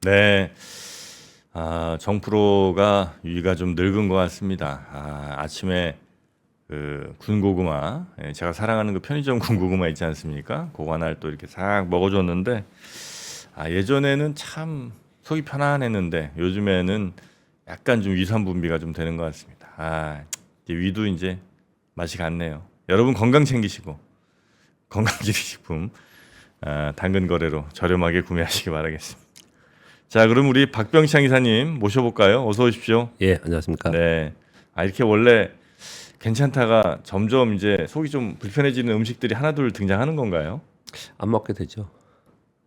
네. 정프로가 위가 좀 늙은 것 같습니다. 아침에 그 군고구마, 제가 사랑하는 그 편의점 군고구마 있지 않습니까? 그거 하나를 또 이렇게 싹 먹어줬는데, 예전에는 참 속이 편안했는데 요즘에는 약간 좀 위산 분비가 좀 되는 것 같습니다. 이제 위도 이제 맛이 갔네요. 여러분 건강 챙기시고 건강기능식품 당근 거래로 저렴하게 구매하시기 바라겠습니다. 자, 그럼 우리 박병창 이사님 모셔볼까요? 어서 오십시오. 예, 안녕하십니까. 네. 이렇게 원래 괜찮다가 점점 이제 속이 좀 불편해지는 음식들이 하나둘 등장하는 건가요? 안 먹게 되죠.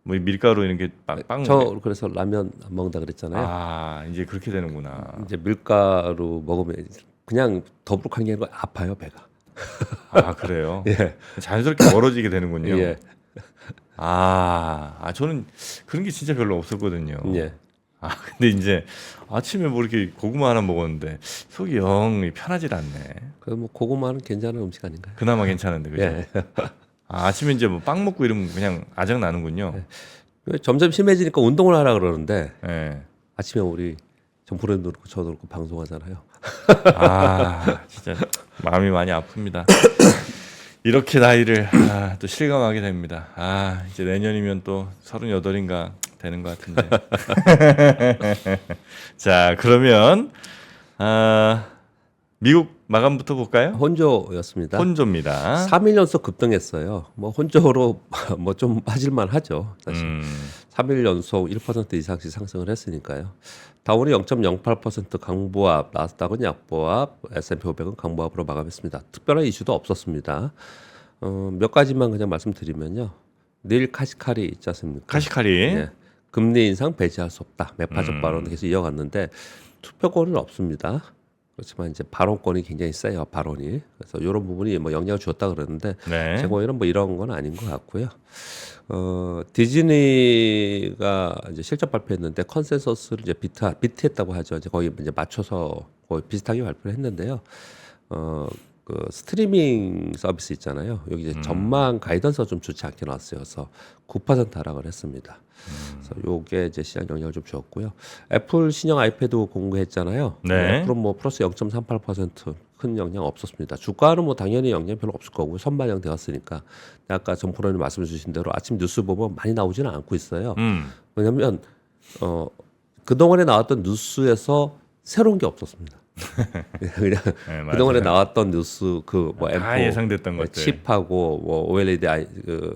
뭐 밀가루 이런 게 빵. 저 그래서 라면 안 먹는다 그랬잖아요. 이제 그렇게 되는구나. 이제 밀가루 먹으면 그냥 더부룩한 게 아니고 아파요, 배가. 그래요. 예, 자연스럽게 멀어지게 되는군요. 예, 저는 그런 게 진짜 별로 없었거든요. 예. 근데 이제 아침에 뭐 이렇게 고구마 하나 먹었는데 속이 영 편하질 않네. 그뭐 고구마는 괜찮은 음식 아닌가요? 그나마 괜찮은데, 그죠? 예. 아침에 이제 뭐 빵 먹고 이러면 그냥 아작 나는군요. 점점 심해지니까 운동을 하라 그러는데 예. 아침에 우리 정프로님도 그렇고 저도 그렇고 방송하잖아요. 진짜 마음이 많이 아픕니다. 이렇게 나이를 또 실감하게 됩니다. 이제 내년이면 또 38인가 되는 것 같은데. 자, 그러면 미국 마감부터 볼까요? 혼조였습니다. 혼조입니다. 3일 연속 급등했어요. 뭐 혼조로 뭐 좀 빠질만 하죠. 사실. 3일 연속 1% 이상씩 상승을 했으니까요. 다우는 0.08% 강보합, 나스닥은 약보합, S&P 500은 강보합으로 마감했습니다. 특별한 이슈도 없었습니다. 몇 가지만 그냥 말씀드리면요. 닐 카시카리 있지 않습니까? 카시카리. 예. 금리 인상 배제할 수 없다. 매파적 발언을 계속 이어갔는데 투표권은 없습니다. 그렇지만 이제 발언권이 굉장히 세요. 발언이. 그래서 이런 부분이 뭐 영향을 주었다 그러는데 네. 제 고의는 뭐 이런 건 아닌 것 같고요. 디즈니가 이제 실적 발표했는데 컨센서스를 이제 비트했다고 하죠. 이제 거의 이제 맞춰서 거의 비슷하게 발표를 했는데요. 그 스트리밍 서비스 있잖아요. 여기 이제 전망 가이던스가 좀 좋지 않게 나왔어요. 그래서 9% 하락을 했습니다. 그래서 요게 이제 시장 영향을 좀 주었고요. 애플 신형 아이패드 공개했잖아요. 네. 애플은 뭐 플러스 0.38%큰 영향 없었습니다. 주가는 뭐 당연히 영향 별로 없을 거고 선반영 되었으니까. 아까 정프로님 말씀 주신 대로 아침 뉴스 보면 많이 나오지는 않고 있어요. 왜냐하면 그동안에 나왔던 뉴스에서 새로운 게 없었습니다. 그냥 네, 그동안에 맞아요. 나왔던 뉴스 그뭐 다 예상됐던 것들. 칩하고 뭐 OLED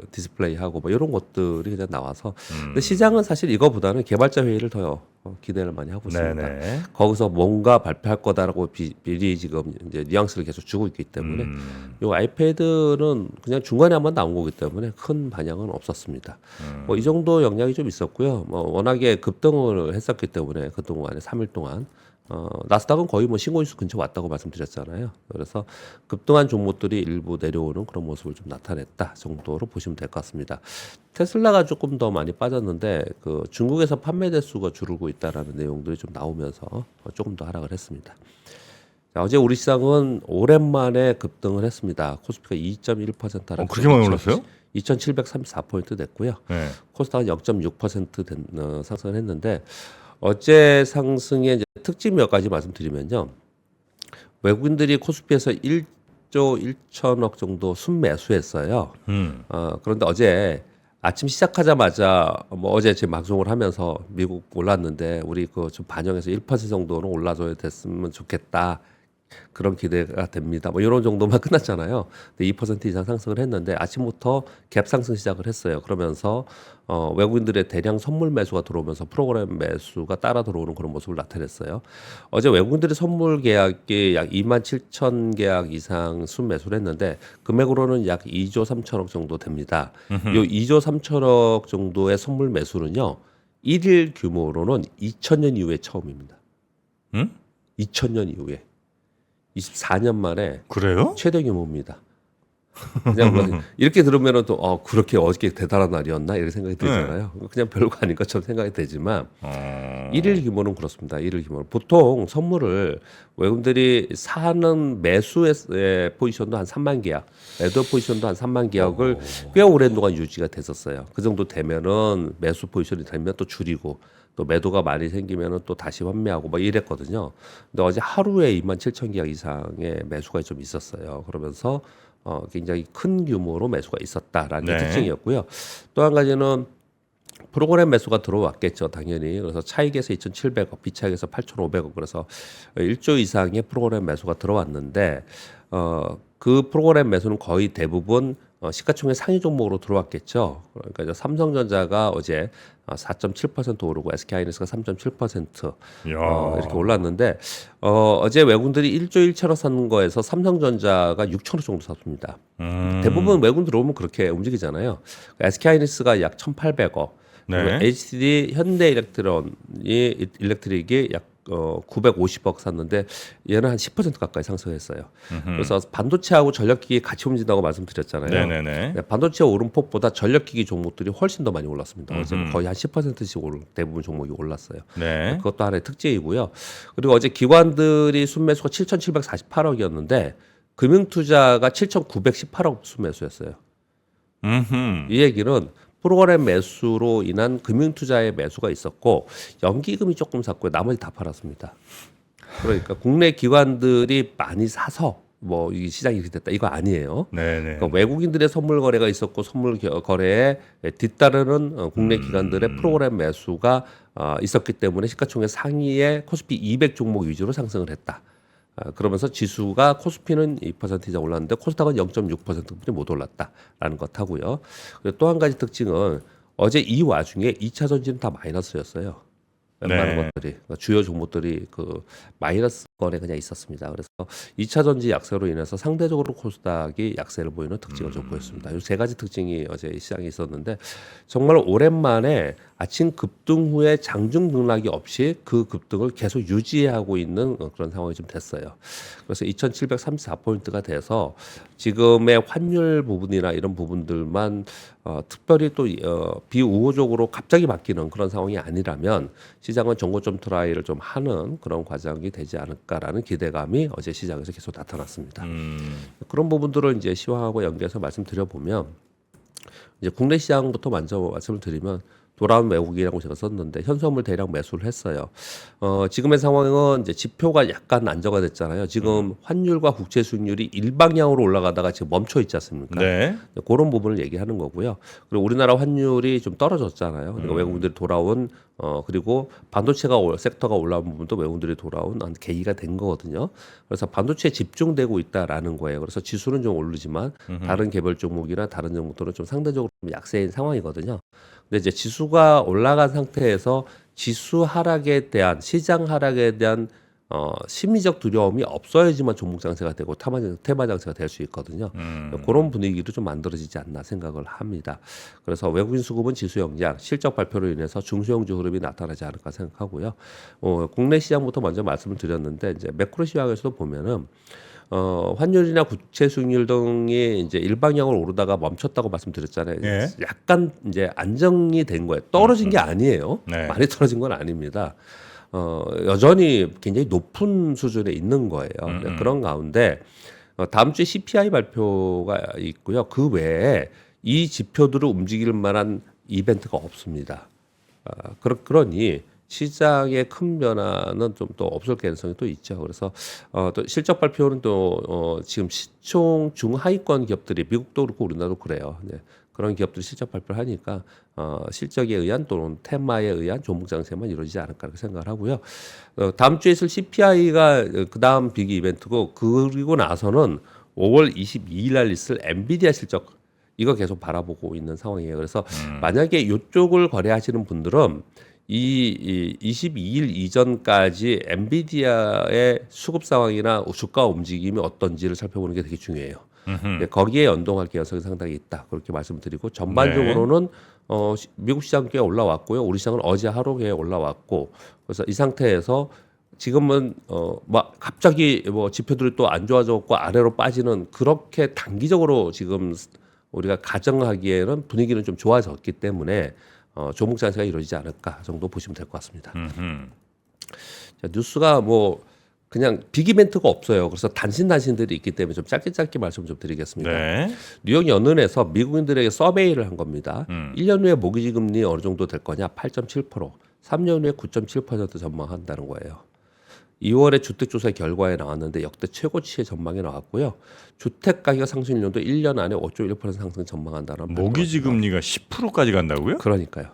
디스플레이하고 뭐 이런 것들이 그냥 나와서 근데 시장은 사실 이거보다는 개발자 회의를 더 기대를 많이 하고 있습니다. 네네. 거기서 뭔가 발표할 거다라고 미리 지금 이제 뉘앙스를 계속 주고 있기 때문에 요 아이패드는 그냥 중간에 한번 나온 거기 때문에 큰 반향은 없었습니다. 뭐 이 정도 영향이 좀 있었고요. 뭐 워낙에 급등을 했었기 때문에 그동안에 3일 동안 나스닥은 거의 뭐 신고지수 근처 왔다고 말씀드렸잖아요. 그래서 급등한 종목들이 일부 내려오는 그런 모습을 좀 나타냈다 정도로 보시면 될 것 같습니다. 테슬라가 조금 더 많이 빠졌는데 그 중국에서 판매 대수가 줄고 있다라는 내용들이 좀 나오면서 조금 더 하락을 했습니다. 자, 어제 우리 시장은 오랜만에 급등을 했습니다. 코스피가 2.1% 하락. 그렇게 많이 올랐어요? 2,734포인트 됐고요. 네. 코스닥은 0.6% 상승을 했는데 어제 상승의 이제 특징 몇 가지 말씀드리면요. 외국인들이 코스피에서 1조 1천억 정도 순매수했어요. 그런데 어제 아침 시작하자마자 뭐 어제 제 방송을 하면서 미국 올랐는데 우리 그 좀 반영해서 1% 정도는 올라줘야 됐으면 좋겠다. 그런 기대가 됩니다. 뭐 이런 정도만 끝났잖아요. 근데 2% 이상 상승을 했는데 아침부터 갭 상승 시작을 했어요. 그러면서 외국인들의 대량 선물 매수가 들어오면서 프로그램 매수가 따라 들어오는 그런 모습을 나타냈어요. 어제 외국인들의 선물 계약이 약 2만 7천 계약 이상 순매수를 했는데 금액으로는 약 2조 3천억 정도 됩니다. 이 2조 3천억 정도의 선물 매수는요. 1일 규모로는 2000년 이후에 처음입니다. 2000년 이후에. 24년 만에 그래요? 최대 규모입니다. 그냥 뭐 이렇게 들으면은 또 그렇게 어저께 대단한 날이었나 이런 생각이 들잖아요. 그냥 별거 아닌 것처럼 생각이 되지만 일일 규모는 그렇습니다. 일일 규모. 보통 선물을 외국인들이 사는 매수의 포지션도 한 3만 계약, 매도 포지션도 한 3만 계약을 꽤 오랜 동안 유지가 됐었어요. 그 정도 되면은 매수 포지션이 되면 또 줄이고 또 매도가 많이 생기면은 또 다시 환매하고 막 이랬거든요. 근데 어제 하루에 2만 7천 계약 이상의 매수가 좀 있었어요. 그러면서 굉장히 큰 규모로 매수가 있었다라는 게 네. 특징이었고요. 또 한 가지는 프로그램 매수가 들어왔겠죠, 당연히. 그래서 차익에서 2,700억, 비차익에서 8,500억, 그래서 1조 이상의 프로그램 매수가 들어왔는데 그 프로그램 매수는 거의 대부분 시가총액 상위 종목으로 들어왔겠죠. 그러니까 이제 삼성전자가 어제 4.7% 오르고 SK하이닉스가 3.7% 이렇게 올랐는데 어제 외국인들이 1조 1천억 산 거에서 삼성전자가 6천억 정도 샀습니다. 대부분 외국인 들어오면 그렇게 움직이잖아요. SK하이닉스가 약 1,800억, 그리고 네. HDD 현대일렉트릭이 약 950억 샀는데 얘는 한 10% 가까이 상승했어요. 그래서 반도체하고 전력기기 같이 움직인다고 말씀드렸잖아요. 네네네. 네, 반도체 오름폭보다 전력기기 종목들이 훨씬 더 많이 올랐습니다. 어제 거의 한 10%씩 대부분 종목이 올랐어요. 네. 그것도 하나의 특징이고요. 그리고 어제 기관들이 순매수가 7,748억이었는데 금융투자가 7,918억 순매수였어요. 이 얘기는 프로그램 매수로 인한 금융투자의 매수가 있었고 연기금이 조금 샀고요. 나머지 다 팔았습니다. 그러니까 국내 기관들이 많이 사서 뭐 이 시장이 이렇게 됐다 이거 아니에요. 네네. 그러니까 외국인들의 선물 거래가 있었고 선물 거래에 뒤따르는 국내 기관들의 프로그램 매수가 있었기 때문에 시가총액 상위의 코스피 200 종목 위주로 상승을 했다. 그러면서 지수가 코스피는 2% 이상 올랐는데 코스닥은 0.6%뿐이 못 올랐다라는 것하고요. 그리고 또 한 가지 특징은 어제 이 와중에 2차 전지는 다 마이너스였어요. 웬만한 네. 것들이 그러니까 주요 종목들이 그 마이너스 건에 그냥 있었습니다. 그래서 2차 전지 약세로 인해서 상대적으로 코스닥이 약세를 보이는 특징을 좀 보였습니다. 이 세 가지 특징이 어제 시장에 있었는데 정말 오랜만에 아침 급등 후에 장중 등락이 없이 그 급등을 계속 유지하고 있는 그런 상황이 좀 됐어요. 그래서 2,734포인트가 돼서 지금의 환율 부분이나 이런 부분들만 특별히 또 비우호적으로 갑자기 바뀌는 그런 상황이 아니라면 시장은 정고점 트라이를 좀 하는 그런 과정이 되지 않을까라는 기대감이 어제 시장에서 계속 나타났습니다. 그런 부분들을 이제 시황하고 연계해서 말씀드려 보면 이제 국내 시장부터 먼저 말씀을 드리면 돌아온 외국이라고 제가 썼는데 현수화물 대량 매수를 했어요. 지금의 상황은 이제 지표가 약간 안정화 됐잖아요. 지금 환율과 국채 수익률이 일방향으로 올라가다가 지금 멈춰 있지 않습니까? 네. 그런 부분을 얘기하는 거고요. 그리고 우리나라 환율이 좀 떨어졌잖아요. 그러니까 외국인들이 돌아온 그리고 반도체가 섹터가 올라온 부분도 외국인들이 돌아온 한 계기가 된 거거든요. 그래서 반도체에 집중되고 있다라는 거예요. 그래서 지수는 좀 오르지만 다른 개별 종목이나 다른 종목들은 좀 상대적으로 좀 약세인 상황이거든요. 근데 이제 지수가 올라간 상태에서 지수 하락에 대한 시장 하락에 대한 심리적 두려움이 없어야지만 종목 장세가 되고 테마 장세가 될 수 있거든요. 그런 분위기도 좀 만들어지지 않나 생각을 합니다. 그래서 외국인 수급은 지수 영향, 실적 발표로 인해서 중소형주 흐름이 나타나지 않을까 생각하고요. 국내 시장부터 먼저 말씀을 드렸는데 이제 매크로 시황에서도 보면은 환율이나 국채 수익률 등이 이제 일방향으로 오르다가 멈췄다고 말씀드렸잖아요. 예. 약간 이제 안정이 된 거예요. 떨어진 게 아니에요. 네. 많이 떨어진 건 아닙니다. 여전히 굉장히 높은 수준에 있는 거예요. 그런 가운데 다음 주에 CPI 발표가 있고요. 그 외에 이 지표들을 움직일 만한 이벤트가 없습니다. 그러니 시장의 큰 변화는 좀 또 없을 가능성이 또 있죠. 그래서 또 실적 발표는 또 지금 시총 중하위권 기업들이 미국도 그렇고 우리나라도 그래요. 네. 그런 기업들이 실적 발표를 하니까 실적에 의한 또는 테마에 의한 종목 장세만 이루어지지 않을까 생각을 하고요. 다음 주에 있을 CPI가 그 다음 빅 이벤트고 그리고 나서는 5월 22일 날 있을 엔비디아 실적 이거 계속 바라보고 있는 상황이에요. 그래서 만약에 이쪽을 거래하시는 분들은 이 22일 이전까지 엔비디아의 수급 상황이나 주가 움직임이 어떤지를 살펴보는 게 되게 중요해요. 네, 거기에 연동할 가능성이 상당히 있다. 그렇게 말씀드리고 전반적으로는 미국 시장 꽤 올라왔고요. 우리 시장은 어제 하루 꽤 올라왔고 그래서 이 상태에서 지금은 막 갑자기 뭐 지표들이 또 안 좋아졌고 아래로 빠지는 그렇게 단기적으로 지금 우리가 가정하기에는 분위기는 좀 좋아졌기 때문에 조목 장세가 이루어지지 않을까 정도 보시면 될 것 같습니다. 자, 뉴스가 뭐 그냥 빅 이벤트가 없어요. 그래서 단신들이 있기 때문에 좀 짧게 말씀 좀 드리겠습니다. 네. 뉴욕 연은에서 미국인들에게 서베이를 한 겁니다. 1년 후에 모기지 금리 어느 정도 될 거냐? 8.7%, 3년 후에 9.7% 전망한다는 거예요. 2월에 주택조사 결과에 나왔는데 역대 최고치의 전망이 나왔고요. 주택 가격 상승률도 1년 안에 5.1% 상승 전망한다는 모기지 금리가 10%까지 간다고요? 그러니까요.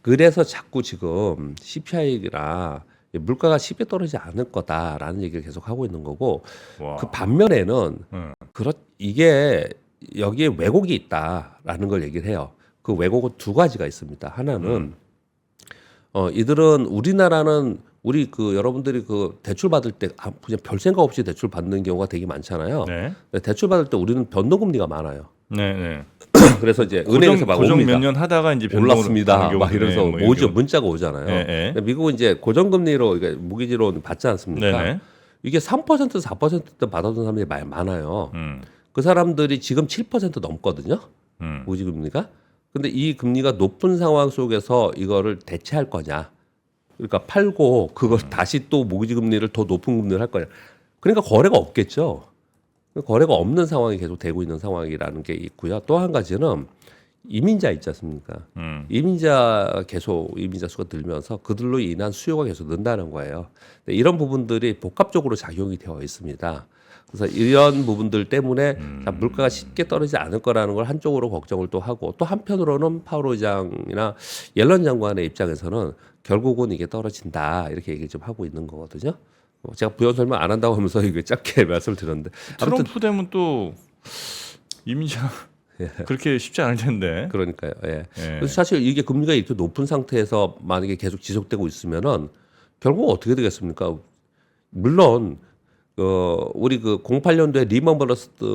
그래서 자꾸 지금 CPI나 물가가 쉽게 떨어지지 않을 거다라는 얘기를 계속 하고 있는 거고 와. 그 반면에는 이게 여기에 왜곡이 있다라는 걸 얘기를 해요. 그 왜곡은 두 가지가 있습니다. 하나는 이들은 우리나라는 우리 그 여러분들이 그 대출 받을 때 그냥 별 생각 없이 대출 받는 경우가 되게 많잖아요. 네. 대출 받을 때 우리는 변동금리가 많아요. 네, 네. 그래서 이제 은행에서 막 고정 옵니다. 몇 년 하다가 이제 변동으로 올랐습니다. 가는 막 이러면서 경우네, 뭐 오죠. 문자가 오잖아요. 네. 근데 미국은 이제 고정금리로 이게 무기지로 받지 않습니까? 네네. 이게 3% 4%대 받아둔 사람들이 많아요. 음. 그 사람들이 지금 7% 넘거든요. 무기지 금리가. 근데 이 금리가 높은 상황 속에서 이거를 대체할 거냐? 그러니까 팔고 그걸 다시 또 모기지 금리를 더 높은 금리를 할 거냐? 그러니까 거래가 없겠죠. 거래가 없는 상황이 계속 되고 있는 상황이라는 게 있고요. 또 한 가지는 이민자 있지 않습니까? 이민자 수가 늘면서 그들로 인한 수요가 계속 는다는 거예요. 근데 이런 부분들이 복합적으로 작용이 되어 있습니다. 그래서 이런 부분들 때문에 자, 물가가 쉽게 떨어지지 않을 거라는 걸 한쪽으로 걱정을 또 하고 또 한편으로는 파월 의장이나 옐런 장관의 입장에서는 결국은 이게 떨어진다 이렇게 얘기를 좀 하고 있는 거거든요. 제가 부연 설명 안 한다고 하면서 이게 짧게 말씀을 드렸는데 아무튼 트럼프 되면 또 이민자 그렇게 쉽지 않을 텐데. 그러니까요. 예. 예. 그래서 사실 이게 금리가 이렇게 높은 상태에서 만약에 계속 지속되고 있으면은 결국 어떻게 되겠습니까? 물론 우리 그 08년도에 리먼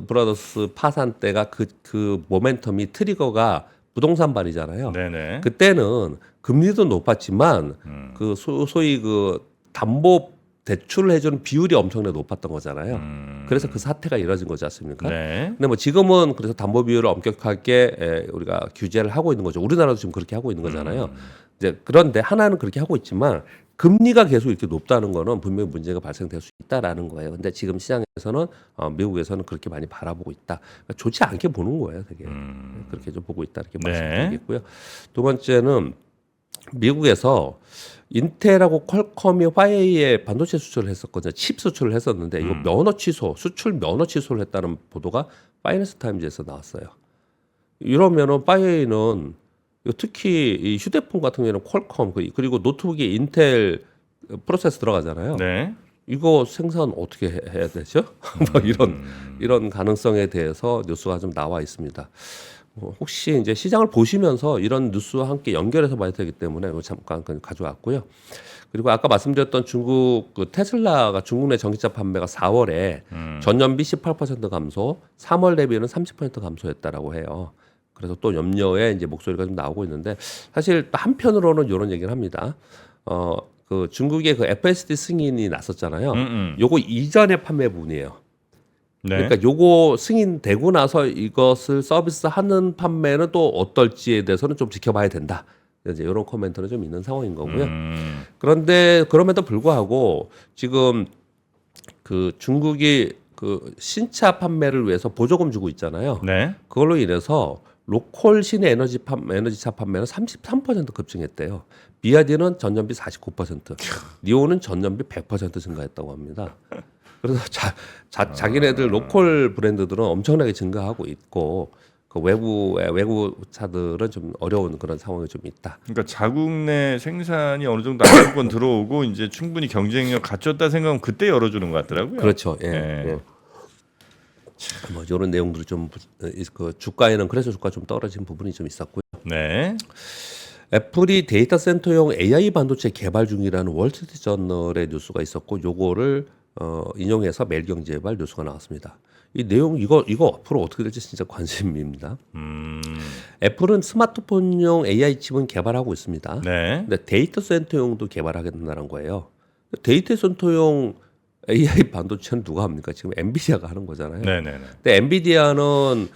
브라더스 파산 때가 그 모멘텀이 트리거가 부동산 발이잖아요. 네네. 그때는 금리도 높았지만 그 소위 그 담보 대출을 해주는 비율이 엄청나게 높았던 거잖아요. 그래서 그 사태가 이뤄진 거지 않습니까? 네. 근데 뭐 지금은 그래서 담보 비율을 엄격하게 우리가 규제를 하고 있는 거죠. 우리나라도 지금 그렇게 하고 있는 거잖아요. 이제 그런데 하나는 그렇게 하고 있지만 금리가 계속 이렇게 높다는 거는 분명히 문제가 발생될 수 있다라는 거예요. 근데 지금 시장에서는 미국에서는 그렇게 많이 바라보고 있다. 그러니까 좋지 않게 보는 거예요, 되게. 그렇게 좀 보고 있다 이렇게 네. 말씀드리겠고요. 두 번째는 미국에서 인텔하고 퀄컴이 화웨이에 반도체 수출을 했었거든요. 칩 수출을 했었는데 이거 면허 취소, 수출 면허 취소를 했다는 보도가 파이낸스 타임즈에서 나왔어요. 이러면은 화웨이는 특히 이 휴대폰 같은 경우에는 퀄컴 그리고 노트북에 인텔 프로세스 들어가잖아요. 네. 이거 생산 어떻게 해야 되죠? 뭐 이런 가능성에 대해서 뉴스가 좀 나와 있습니다. 혹시 이제 시장을 보시면서 이런 뉴스와 함께 연결해서 봐야 되기 때문에 이거 잠깐 가져왔고요. 그리고 아까 말씀드렸던 중국 그 테슬라가 중국 내 전기차 판매가 4월에 전년비 18% 감소, 3월 대비는 30% 감소했다라고 해요. 그래서 또 염려의 이제 목소리가 좀 나오고 있는데 사실 한편으로는 이런 얘기를 합니다. 그 중국의 그 FSD 승인이 났었잖아요. 요거 이전의 판매 부분이에요. 네. 그러니까 요거 승인되고 나서 이것을 서비스하는 판매는 또 어떨지에 대해서는 좀 지켜봐야 된다. 이제 이런 코멘트는 좀 있는 상황인 거고요. 그런데 그럼에도 불구하고 지금 그 중국이 그 신차 판매를 위해서 보조금 주고 있잖아요. 네. 그걸로 인해서 로컬 시내 에너지차 판매는 33% 급증했대요. 비아디는 전년비 49%, 니오는 전년비 100% 증가했다고 합니다. 그래서 자기네들 로컬 브랜드들은 엄청나게 증가하고 있고 그 외국 차들은 좀 어려운 그런 상황이 좀 있다. 그러니까 자국 내 생산이 어느 정도 안정권 들어오고 이제 충분히 경쟁력 갖췄다 생각하면 그때 열어주는 것 같더라고요. 그렇죠. 예. 예. 예. 뭐 이런 내용들이 좀 그 주가에는 그래서 주가 좀 떨어진 부분이 좀 있었고요. 네. 애플이 데이터 센터용 AI 반도체 개발 중이라는 월스트리트저널의 뉴스가 있었고 요거를 인용해서 매일경제발 뉴스가 나왔습니다. 이 내용 이거 앞으로 어떻게 될지 진짜 관심입니다. 애플은 스마트폰용 AI 칩은 개발하고 있습니다. 네. 근데 데이터 센터용도 개발하겠다는 거예요. 데이터 센터용 AI 반도체는 누가 합니까? 지금 엔비디아가 하는 거잖아요. 네네네. 근데 엔비디아는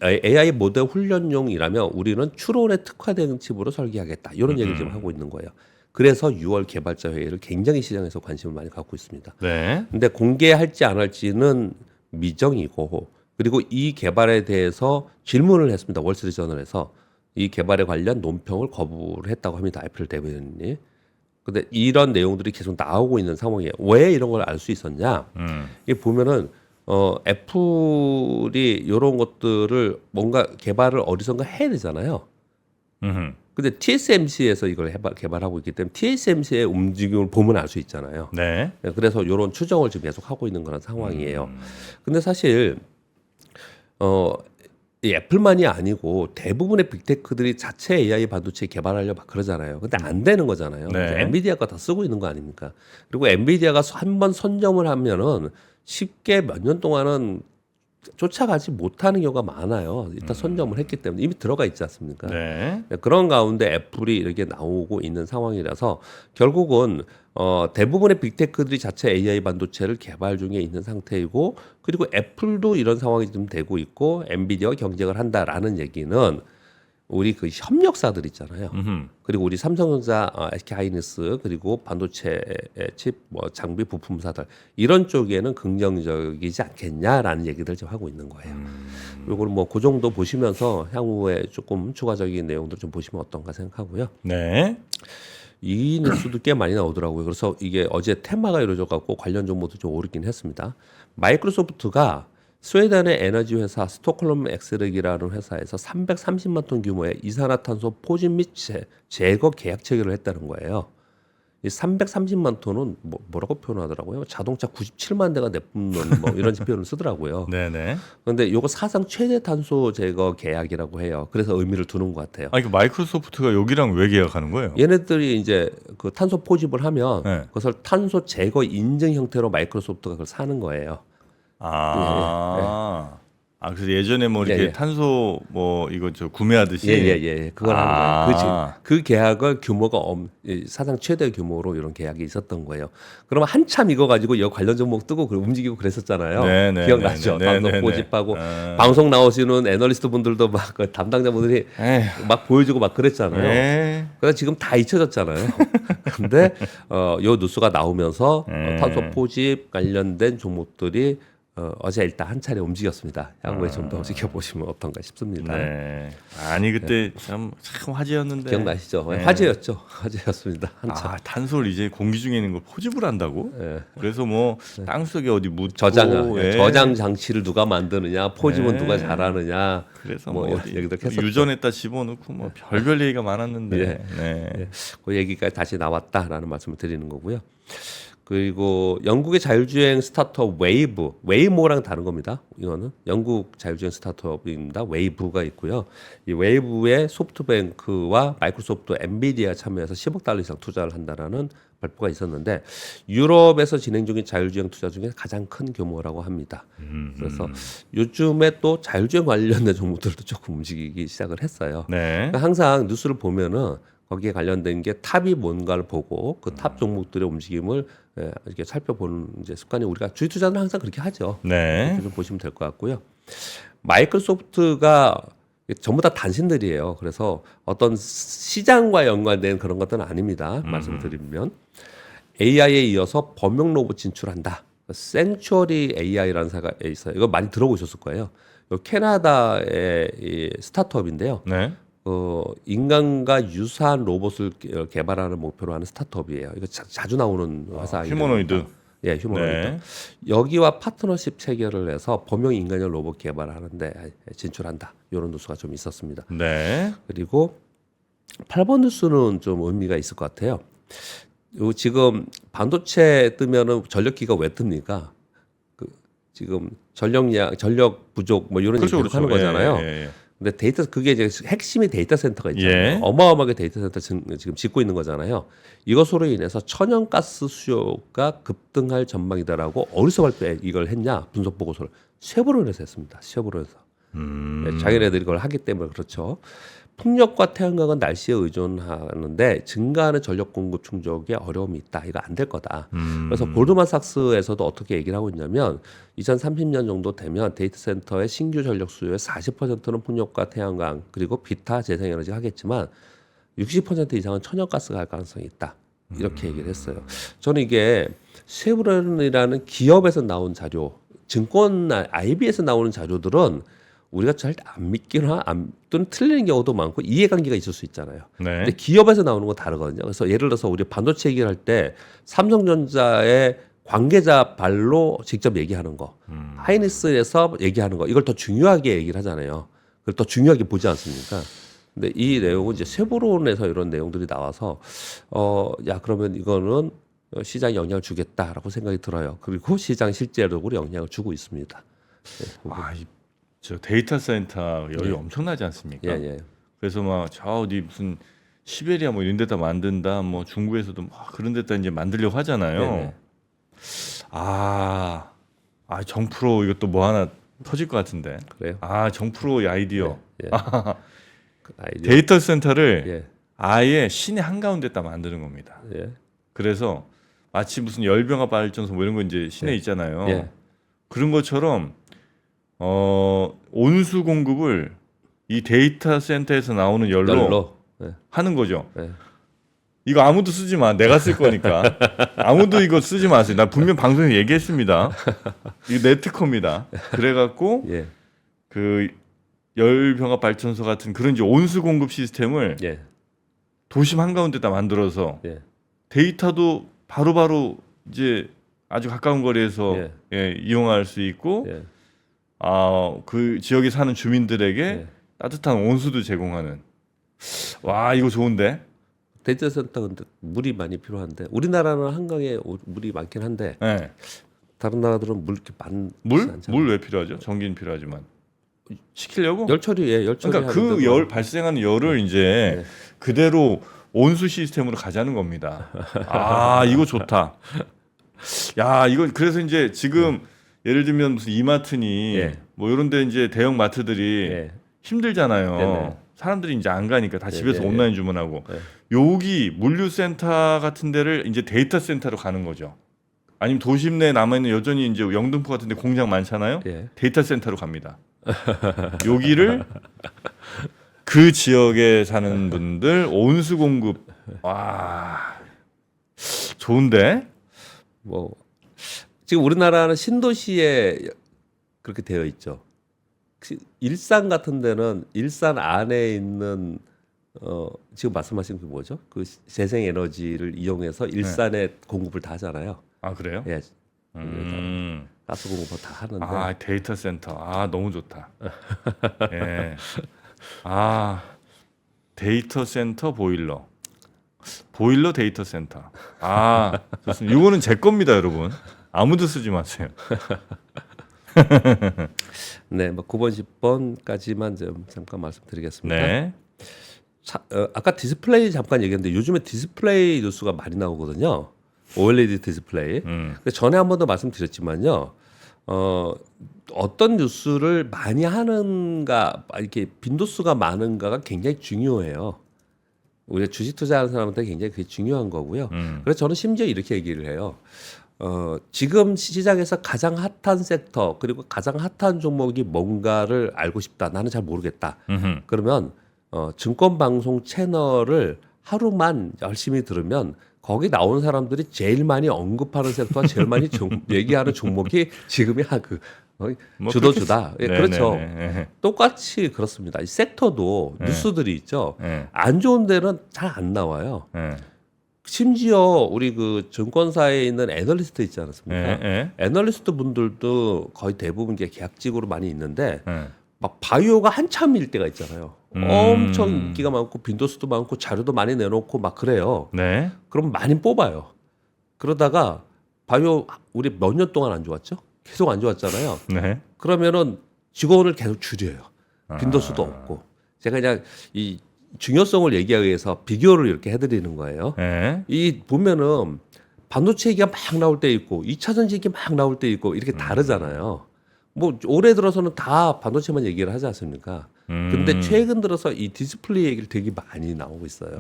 AI 모델 훈련용이라면 우리는 추론에 특화된 칩으로 설계하겠다. 이런 얘기를 지금 하고 있는 거예요. 그래서 6월 개발자 회의를 굉장히 시장에서 관심을 많이 갖고 있습니다. 네. 근데 공개할지 안 할지는 미정이고, 그리고 이 개발에 대해서 질문을 했습니다. 월스트리트저널에서 이 개발에 관련 논평을 거부를 했다고 합니다. 애플 대변인이. 근데 이런 내용들이 계속 나오고 있는 상황이에요. 왜 이런 걸 알 수 있었냐? 이게 보면은 애플이 이런 것들을 뭔가 개발을 어디선가 해야 되잖아요. 음흠. 근데 TSMC에서 이걸 개발하고 있기 때문에 TSMC의 움직임을 보면 알 수 있잖아요. 네. 그래서 이런 추정을 지금 계속 하고 있는 그런 상황이에요. 근데 사실 이 애플만이 아니고 대부분의 빅테크들이 자체 AI 반도체 개발하려고 막 그러잖아요. 근데 안 되는 거잖아요. 네. 그래서 엔비디아가 다 쓰고 있는 거 아닙니까? 그리고 엔비디아가 한번 선점을 하면은 쉽게 몇 년 동안은 쫓아가지 못하는 경우가 많아요. 일단 선점을 했기 때문에 이미 들어가 있지 않습니까? 네. 그런 가운데 애플이 이렇게 나오고 있는 상황이라서 결국은 대부분의 빅테크들이 자체 AI 반도체를 개발 중에 있는 상태이고, 그리고 애플도 이런 상황이 좀 되고 있고 엔비디아와 경쟁을 한다라는 얘기는 우리 그 협력사들 있잖아요. 그리고 우리 삼성전자, SK하이닉스, 그리고 반도체 칩 장비 부품사들 이런 쪽에는 긍정적이지 않겠냐라는 얘기들 좀 하고 있는 거예요. 이걸 뭐 그 정도 보시면서 향후에 조금 추가적인 내용들 좀 보시면 어떤가 생각하고요. 네. 이 뉴스도 꽤 많이 나오더라고요. 그래서 이게 어제 테마가 이루어져 갖고 관련 정보도 좀 오르긴 했습니다. 마이크로소프트가 스웨덴의 에너지 회사 스톡홀름 엑스렉이라는 회사에서 330만 톤 규모의 이산화탄소 포집 및 제거 계약 체결을 했다는 거예요. 이 330만 톤은 뭐라고 표현하더라고요. 자동차 97만 대가 내뿜는 뭐 이런 표현을 쓰더라고요. 네네. 그런데 이거 사상 최대 탄소 제거 계약이라고 해요. 그래서 의미를 두는 것 같아요. 아, 이거 마이크로소프트가 여기랑 왜 계약하는 거예요? 얘네들이 이제 그 탄소 포집을 하면 네. 그것을 탄소 제거 인증 형태로 마이크로소프트가 그걸 사는 거예요. 아. 아, 그래서 예전에 뭐 이렇게 예, 예. 탄소 뭐 이거 저 구매하듯이. 예. 그걸 하는 거예요. 아. 그 계약을 규모가 사상 최대 규모로 이런 계약이 있었던 거예요. 그러면 한참 이거 가지고 이 관련 종목 뜨고 움직이고 그랬었잖아요. 네, 기억나죠? 네, 탄소 네, 포집하고 네. 방송 나오시는 애널리스트 분들도 막 그 담당자분들이 에휴. 막 보여주고 막 그랬잖아요. 네. 그래서 지금 다 잊혀졌잖아요. 근데 요 뉴스가 나오면서 탄소 포집 관련된 종목들이 어제 일단 한 차례 움직였습니다. 향후에 좀 더 지켜보시면 어떤가 싶습니다. 네. 아니 그때 참 화제였는데. 기억나시죠? 네. 화제였죠. 화제였습니다. 한참. 아, 탄소를 이제 공기 중에 있는 걸 포집을 한다고? 예. 그래서 뭐 땅속에 어디 묻고 저장 예. 저장 장치를 누가 만드느냐, 포집은 네. 누가 잘하느냐, 그래서 뭐 뭐 이런 어디 얘기들 했었죠. 유전에다 집어넣고 뭐 별별 얘기가 많았는데. 예. 네. 그 얘기가 다시 나왔다라는 말씀을 드리는 거고요. 그리고 영국의 자율주행 스타트업 웨이모랑 다른 겁니다. 이거는 영국 자율주행 스타트업입니다. 웨이브가 있고요. 이 웨이브에 소프트뱅크와 마이크로소프트, 엔비디아 참여해서 10억 달러 이상 투자를 한다라는 발표가 있었는데 유럽에서 진행 중인 자율주행 투자 중에 가장 큰 규모라고 합니다. 그래서 요즘에 또 자율주행 관련된 종목들도 조금 움직이기 시작을 했어요. 네. 그러니까 항상 뉴스를 보면은 거기에 관련된 게 탑이 뭔가를 보고 그 탑 종목들의 움직임을 이렇게 살펴보는 이제 습관이 우리가 주식 투자는 항상 그렇게 하죠. 네. 그렇게 좀 보시면 될 것 같고요. 마이크로소프트가 전부 다 단신들이에요. 그래서 어떤 시장과 연관된 그런 것들은 아닙니다. 말씀을 드리면 AI에 이어서 범용 로봇 진출한다. 생츄어리 AI라는 회사가 있어요. 이거 많이 들어보셨을 거예요. 이거 캐나다의 이 스타트업인데요. 네. 인간과 유사한 로봇을 개발하는 목표로 하는 스타트업이에요. 이거 자주 나오는 회사. 휴머노이드. 예, 휴머노이드. 네. 여기와 파트너십 체결을 해서 범용 인간형 로봇 개발하는데 진출한다. 이런 뉴스가 좀 있었습니다. 네. 그리고 8번 뉴스는 좀 의미가 있을 것 같아요. 요 지금 반도체 뜨면은 전력기가 왜 뜹니까? 지금 전력 부족 뭐 이런 얘기 계속 하는 거잖아요. 예. 근데 그게 이제 핵심이 데이터 센터가 있잖아요. 예. 어마어마하게 데이터 센터 지금 짓고 있는 거잖아요. 이것으로 인해서 천연가스 수요가 급등할 전망이다라고 어디서 이걸 했냐? 분석 보고서를 쉐보론에서 했습니다. 쉐보론에서. 자기네들이 그걸 하기 때문에 그렇죠. 풍력과 태양광은 날씨에 의존하는데 증가하는 전력 공급 충족에 어려움이 있다. 이거 안 될 거다. 그래서 골드만삭스에서도 어떻게 얘기를 하고 있냐면 2030년 정도 되면 데이터 센터의 신규 전력 수요의 40%는 풍력과 태양광 그리고 비타 재생에너지가 하겠지만 60% 이상은 천연가스가 할 가능성이 있다. 이렇게 얘기를 했어요. 저는 이게 쉐브론이라는 기업에서 나온 자료, 증권 IB에서 나오는 자료들은 우리가 잘 안 믿기나 또는 틀리는 경우도 많고 이해관계가 있을 수 있잖아요. 네. 근데 기업에서 나오는 건 다르거든요. 그래서 예를 들어서 우리 반도체 얘기를 할 때 삼성전자의 관계자 발로 직접 얘기하는 거, 하이닉스에서 얘기하는 거, 이걸 더 중요하게 얘기를 하잖아요. 그걸 더 중요하게 보지 않습니까? 근데 이 내용은 이제 쉐보론에서 이런 내용들이 나와서 야 그러면 이거는 시장에 영향을 주겠다라고 생각이 들어요. 그리고 시장 실제적으로 영향을 주고 있습니다. 네, 저 데이터 센터 열이 예. 엄청나지 않습니까? 예, 예. 그래서 막 저 어디 무슨 시베리아 뭐 이런 데다 만든다, 뭐 중국에서도 막 그런 데다 이제 만들려고 하잖아요. 네네. 정프로 이것도 뭐 하나 터질 것 같은데. 그래요? 정프로의 아이디어. 예. 그 아이디어. 데이터 센터를 예, 아예 시내 한가운데다 만드는 겁니다. 예, 그래서 마치 무슨 열병합 발전소 뭐 이런 거 이제 시내 있잖아요. 예. 그런 것처럼 온수 공급을 이 데이터 센터에서 나오는 열로 예, 하는 거죠. 예. 이거 아무도 쓰지 마. 내가 쓸 거니까. 아무도 이거 쓰지 마세요. 나 분명 방송에 얘기했습니다. 이거 네트커입니다. 그래갖고 예, 그 열병합 발전소 같은 그런 이제 온수 공급 시스템을 예, 도심 한가운데다 만들어서 예. 데이터도 바로바로 이제 아주 가까운 거리에서 예. 이용할 수 있고 예. 그 지역에 사는 주민들에게 예. 따뜻한 온수도 제공하는. 와 이거 좋은데. 데이터 센터 근데 물이 많이 필요한데 우리나라는 한강에 물이 많긴 한데 네. 다른 나라들은 물 이렇게 많지 물? 않잖아요. 물 왜 필요하죠? 전기는 필요하지만 시키려고? 열 처리, 예, 열 처리. 그러니까 그 열 발생하는 열을 이제 네. 그대로 온수 시스템으로 가자는 겁니다. 이거 좋다. 야 이거 그래서 이제 지금 예를 들면 무슨 이마트니 예. 뭐 이런 데 이제 대형 마트들이 예, 힘들잖아요. 네네. 사람들이 이제 안 가니까 다 집에서 네. 온라인 주문하고 네. 여기 물류센터 같은 데를 이제 데이터 센터로 가는 거죠. 아니면 도심 내에 남아 있는 여전히 이제 영등포 같은 데 공장 많잖아요. 예. 데이터 센터로 갑니다. 여기를 그 지역에 사는 분들 온수 공급. 와 좋은데. 뭐 지금 우리나라는 신도시에 그렇게 되어 있죠. 일산 같은 데는 일산 안에 있는 지금 말씀하신 그 뭐죠? 그 재생 에너지를 이용해서 일산에 공급을 다 하잖아요. 그래요? 예. 음. 가스 공급을 다 하는데. 데이터 센터. 너무 좋다. 예. 데이터 센터 보일러. 보일러 데이터 센터. 좋습니다. 이거는 제 겁니다, 여러분. 아무도 쓰지 마세요. 네, 뭐 9번, 10번까지만 좀 잠깐 말씀드리겠습니다. 네. 아까 디스플레이 잠깐 얘기했는데 요즘에 디스플레이 뉴스가 많이 나오거든요. OLED 디스플레이. 근데 전에 한 번도 말씀드렸지만요. 어떤 뉴스를 많이 하는가, 이렇게 빈도수가 많은가가 굉장히 중요해요. 우리가 주식 투자하는 사람한테 굉장히 그게 중요한 거고요. 그래서 저는 심지어 이렇게 얘기를 해요. 지금 시장에서 가장 핫한 섹터 그리고 가장 핫한 종목이 뭔가를 알고 싶다. 나는 잘 모르겠다. 그러면 증권 방송 채널을 하루만 열심히 들으면 거기 나온 사람들이 제일 많이 언급하는 섹터와 제일 많이 얘기하는 종목이 지금이 주도주다. 예, 그렇죠. 네네네. 똑같이 그렇습니다. 이 섹터도 뉴스들이 있죠. 네. 안 좋은 데는 잘 안 나와요. 네. 심지어 우리 그 증권사에 있는 애널리스트 있지 않습니까? 네. 애널리스트 분들도 거의 대부분 게 계약직으로 많이 있는데 네. 막 바이오가 한참일 때가 있잖아요. 엄청 인기가 많고 빈도수도 많고 자료도 많이 내놓고 막 그래요. 네. 그럼 많이 뽑아요. 그러다가 바이오 우리 몇 년 동안 안 좋았죠? 계속 안 좋았잖아요. 네. 그러면은 직원을 계속 줄여요. 빈도수도 없고. 제가 그냥 이 중요성을 얘기하기 위해서 비교를 이렇게 해드리는 거예요. 네. 이 보면은 반도체 얘기가 막 나올 때 있고 2차 전지 얘기 막 나올 때 있고 이렇게 다르잖아요. 뭐 올해 들어서는 다 반도체만 얘기를 하지 않습니까? 근데 최근 들어서 이 디스플레이 얘기를 되게 많이 나오고 있어요.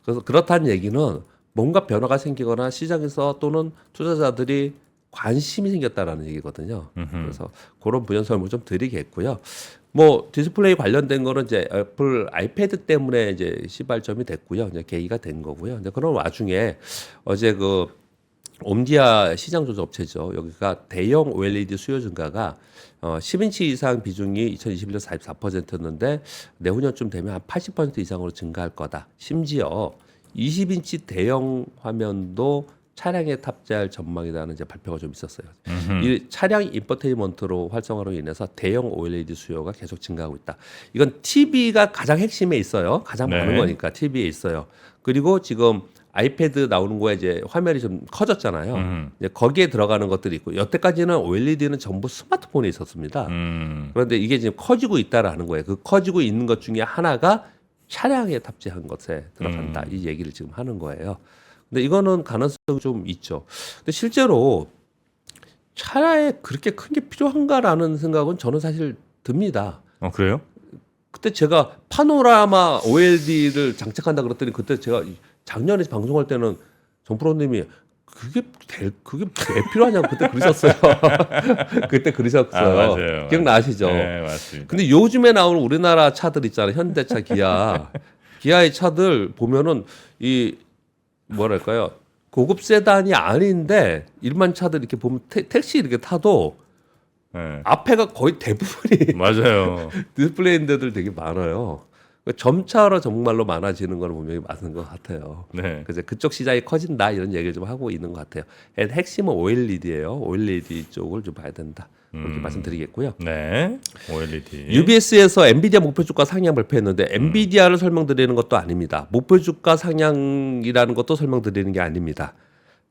그래서 그렇다는 얘기는 뭔가 변화가 생기거나 시장에서 또는 투자자들이 관심이 생겼다라는 얘기거든요. 그래서 그런 부연 설명 좀 드리겠고요. 뭐 디스플레이 관련된 거는 이제 애플 아이패드 때문에 이제 시발점이 됐고요. 이제 계기가 된 거고요. 이제 그런 와중에 어제 그 옴디아 시장 조절 업체죠. 여기가 대형 OLED 수요 증가가 10인치 이상 비중이 2021년 44%였는데 내후년쯤 되면 한 80% 이상으로 증가할 거다. 심지어 20인치 대형 화면도 차량에 탑재할 전망이라는 이제 발표가 좀 있었어요. 이 차량 인포테인먼트로 활성화로 인해서 대형 OLED 수요가 계속 증가하고 있다. 이건 TV가 가장 핵심에 있어요. 가장 네. 많은 거니까 TV에 있어요. 그리고 지금 아이패드 나오는 거에 이제 화면이 좀 커졌잖아요. 이제 거기에 들어가는 것들이 있고 여태까지는 OLED는 전부 스마트폰에 있었습니다. 그런데 이게 지금 커지고 있다라는 거예요. 그 커지고 있는 것 중에 하나가 차량에 탑재한 것에 들어간다. 이 얘기를 지금 하는 거예요. 근데 이거는 가능성이 좀 있죠. 근데 실제로 차량에 그렇게 큰 게 필요한가라는 생각은 저는 사실 듭니다. 그래요? 그때 제가 파노라마 OLED를 장착한다 그랬더니 그때 제가 작년에 방송할 때는 정프로님이 그게 왜 필요하냐고 그때 그러셨어요. 그때 그러셨어요. 맞아요. 기억나시죠? 네, 맞습니다. 근데 요즘에 나오는 우리나라 차들 있잖아요. 현대차, 기아의 차들 보면은 이 뭐랄까요? 고급 세단이 아닌데 일반 차들 이렇게 보면 택시 이렇게 타도 네. 앞에가 거의 대부분이 맞아요. 디스플레이인데들 되게 많아요. 점차로 정말로 많아지는 건 분명히 맞는 것 같아요. 네. 그래서 그쪽 시장이 커진다 이런 얘기를 좀 하고 있는 것 같아요. 핵심은 OLED예요. OLED 쪽을 좀 봐야 된다. 그렇게 말씀드리겠고요. 네. OLED. UBS에서 엔비디아 목표 주가 상향 발표했는데 엔비디아를 설명드리는 것도 아닙니다. 목표 주가 상향이라는 것도 설명드리는 게 아닙니다.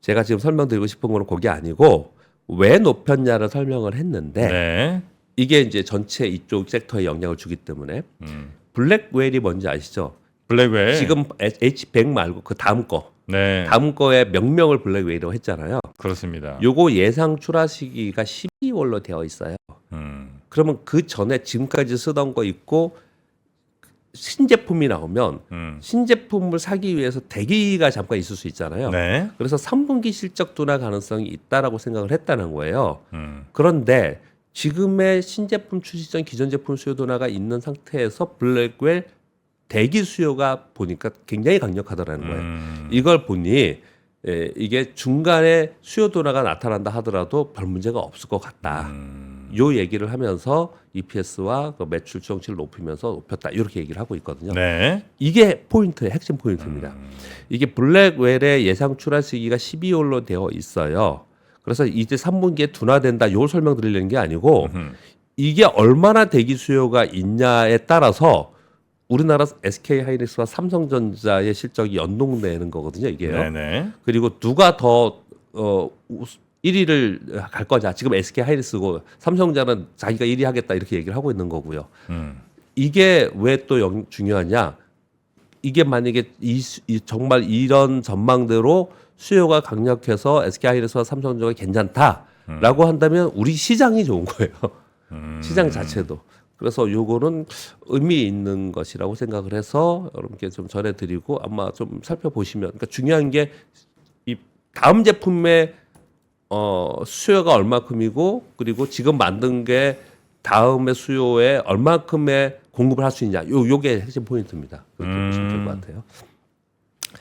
제가 지금 설명드리고 싶은 거는 그게 아니고 왜 높였냐를 설명을 했는데 네. 이게 이제 전체 이쪽 섹터에 영향을 주기 때문에 블랙웰이 뭔지 아시죠? 블랙웰. 지금 H100 말고 그 다음 거. 네. 다음 거에 명명을 블랙웰이라고 했잖아요. 그렇습니다. 요거 예상 출하 시기가 12월로 되어 있어요. 그러면 그 전에 지금까지 쓰던 거 있고 신제품이 나오면 신제품을 사기 위해서 대기가 잠깐 있을 수 있잖아요. 네. 그래서 3분기 실적 둔화 가능성이 있다라고 생각을 했다는 거예요. 그런데 지금의 신제품 출시 전 기존 제품 수요 둔화가 있는 상태에서 블랙웰 대기 수요가 보니까 굉장히 강력하더라는 거예요. 이걸 보니 이게 중간에 수요 둔화가 나타난다 하더라도 별 문제가 없을 것 같다. 요 얘기를 하면서 EPS와 그 매출 추정치를 높이면서 높였다. 이렇게 얘기를 하고 있거든요. 네. 이게 포인트의 핵심 포인트입니다. 이게 블랙웰의 예상 출하 시기가 12월로 되어 있어요. 그래서 이제 3분기에 둔화된다. 요걸 설명드리려는 게 아니고 이게 얼마나 대기 수요가 있냐에 따라서 우리나라 SK 하이닉스와 삼성전자의 실적이 연동되는 거거든요, 이게요. 네네. 그리고 누가 더 1위를 갈 거냐. 지금 SK 하이닉스고 삼성전자는 자기가 1위 하겠다 이렇게 얘기를 하고 있는 거고요. 이게 왜 또 중요하냐? 이게 만약에 정말 이런 전망대로 수요가 강력해서 SK 하이닉스와 삼성전자가 괜찮다라고 한다면 우리 시장이 좋은 거예요. 시장 자체도. 그래서 요거는 의미 있는 것이라고 생각을 해서 여러분께 좀 전해드리고 아마 좀 살펴보시면 그러니까 중요한 게 이 다음 제품의 수요가 얼마큼이고 그리고 지금 만든 게 다음의 수요에 얼마큼의 공급을 할 수 있냐 요게 핵심 포인트입니다. 그렇게 보시면 될 것 같아요.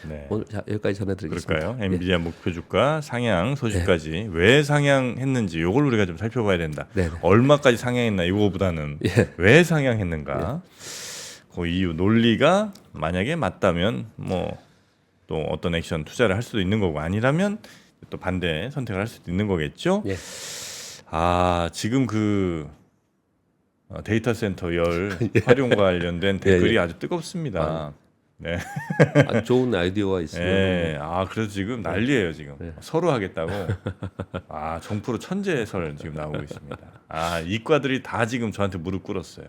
네. 오늘 여기까지 전해드리겠습니다. 그럴까요? 엔비디아 목표 주가 상향 소식까지 왜 상향했는지 요걸 우리가 좀 살펴봐야 된다. 네. 얼마까지 상향했나 이거보다는 왜 상향했는가. 그 이유 논리가 만약에 맞다면 뭐 또 어떤 액션 투자를 할 수도 있는 거고 아니라면 또 반대 선택을 할 수도 있는 거겠죠. 예. 지금 그 데이터 센터 열 활용 관련된 댓글이 아주 뜨겁습니다. 네. 좋은 아이디어가 있으면 네. 그래서 지금 난리예요 지금. 서로 하겠다고. 정프로 천재설 지금 나오고 있습니다. 이과들이 다 지금 저한테 무릎 꿇었어요.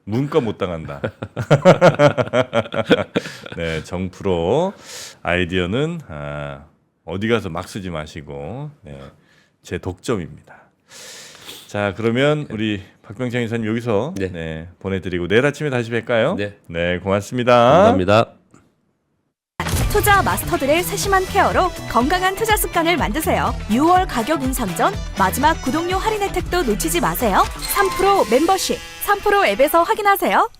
문과 못 당한다. 네, 정프로 아이디어는 어디 가서 막 쓰지 마시고 제 독점입니다. 자, 그러면 우리 박병창 이사님 여기서 네. 네, 보내드리고 내일 아침에 다시 뵐까요? 네. 네, 고맙습니다. 감사합니다. 투자 마스터들의 세심한 케어로 건강한 투자 습관을 만드세요. 6월 가격 인상 전 마지막 구독료 할인 혜택도 놓치지 마세요. 3프로 멤버십, 3프로 앱에서 확인하세요.